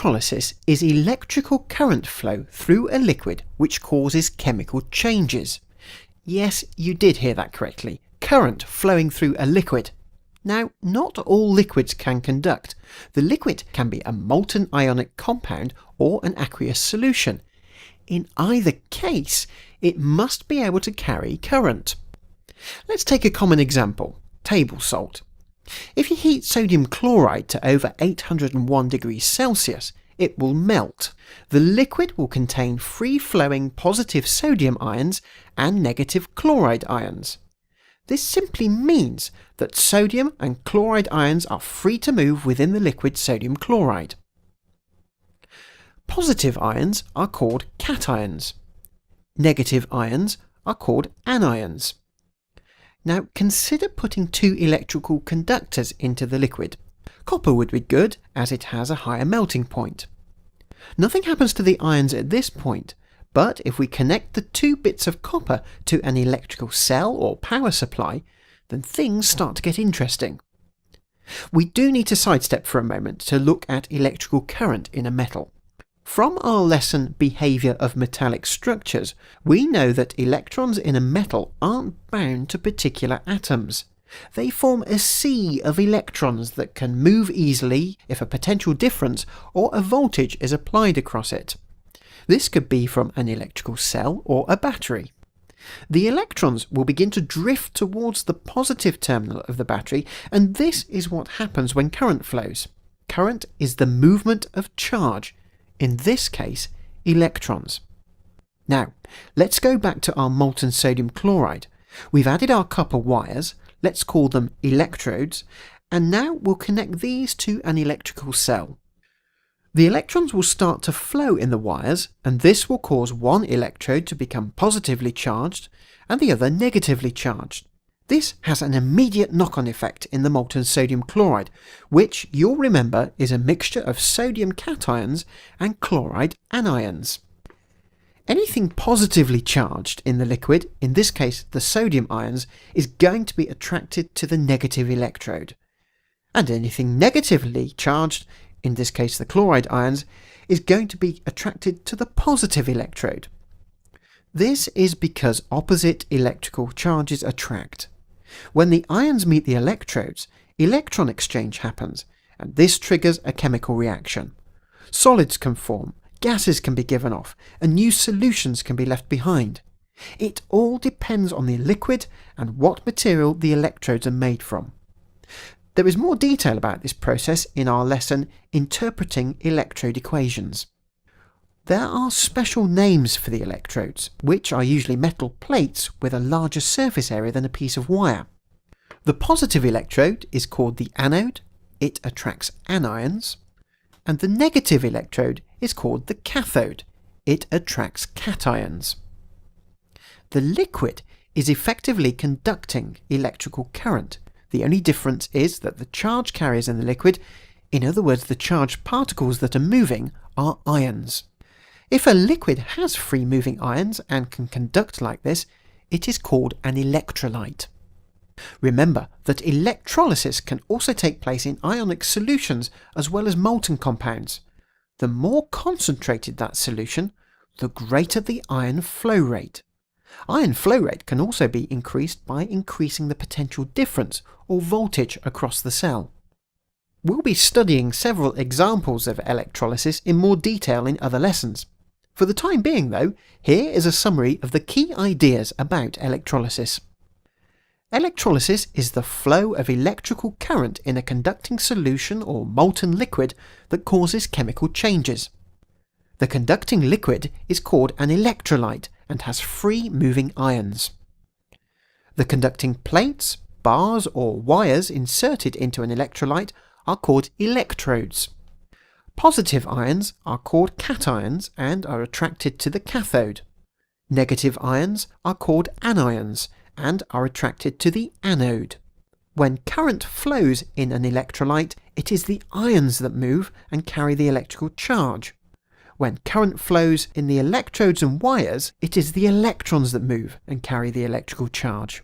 Electrolysis is electrical current flow through a liquid which causes chemical changes. Yes, you did hear that correctly. Current flowing through a liquid. Now, not all liquids can conduct. The liquid can be a molten ionic compound or an aqueous solution. In either case, it must be able to carry current. Let's take a common example, table salt. If you heat sodium chloride to over 801 degrees Celsius, it will melt. The liquid will contain free-flowing positive sodium ions and negative chloride ions. This simply means that sodium and chloride ions are free to move within the liquid sodium chloride. Positive ions are called cations. Negative ions are called anions. Now consider putting two electrical conductors into the liquid. Copper would be good as it has a higher melting point. Nothing happens to the ions at this point, but if we connect the two bits of copper to an electrical cell or power supply, then things start to get interesting. We do need to sidestep for a moment to look at electrical current in a metal. From our lesson Behaviour of Metallic Structures, we know that electrons in a metal aren't bound to particular atoms. They form a sea of electrons that can move easily if a potential difference or a voltage is applied across it. This could be from an electrical cell or a battery. The electrons will begin to drift towards the positive terminal of the battery, and this is what happens when current flows. Current is the movement of charge. In this case, electrons. Now, let's go back to our molten sodium chloride. We've added our copper wires, let's call them electrodes, and now we'll connect these to an electrical cell. The electrons will start to flow in the wires, and this will cause one electrode to become positively charged and the other negatively charged. This has an immediate knock-on effect in the molten sodium chloride, which you'll remember is a mixture of sodium cations and chloride anions. Anything positively charged in the liquid, in this case the sodium ions, is going to be attracted to the negative electrode. And anything negatively charged, in this case the chloride ions, is going to be attracted to the positive electrode. This is because opposite electrical charges attract. When the ions meet the electrodes, electron exchange happens, and this triggers a chemical reaction. Solids can form, gases can be given off, and new solutions can be left behind. It all depends on the liquid and what material the electrodes are made from. There is more detail about this process in our lesson Interpreting Electrode Equations. There are special names for the electrodes, which are usually metal plates with a larger surface area than a piece of wire. The positive electrode is called the anode, it attracts anions, and the negative electrode is called the cathode, it attracts cations. The liquid is effectively conducting electrical current. The only difference is that the charge carriers in the liquid, in other words the charged particles that are moving, are ions. If a liquid has free-moving ions and can conduct like this, it is called an electrolyte. Remember that electrolysis can also take place in ionic solutions as well as molten compounds. The more concentrated that solution, the greater the ion flow rate. Ion flow rate can also be increased by increasing the potential difference or voltage across the cell. We'll be studying several examples of electrolysis in more detail in other lessons. For the time being though, here is a summary of the key ideas about electrolysis. Electrolysis is the flow of electrical current in a conducting solution or molten liquid that causes chemical changes. The conducting liquid is called an electrolyte and has free moving ions. The conducting plates, bars or wires inserted into an electrolyte are called electrodes. Positive ions are called cations and are attracted to the cathode. Negative ions are called anions and are attracted to the anode. When current flows in an electrolyte, it is the ions that move and carry the electrical charge. When current flows in the electrodes and wires, it is the electrons that move and carry the electrical charge.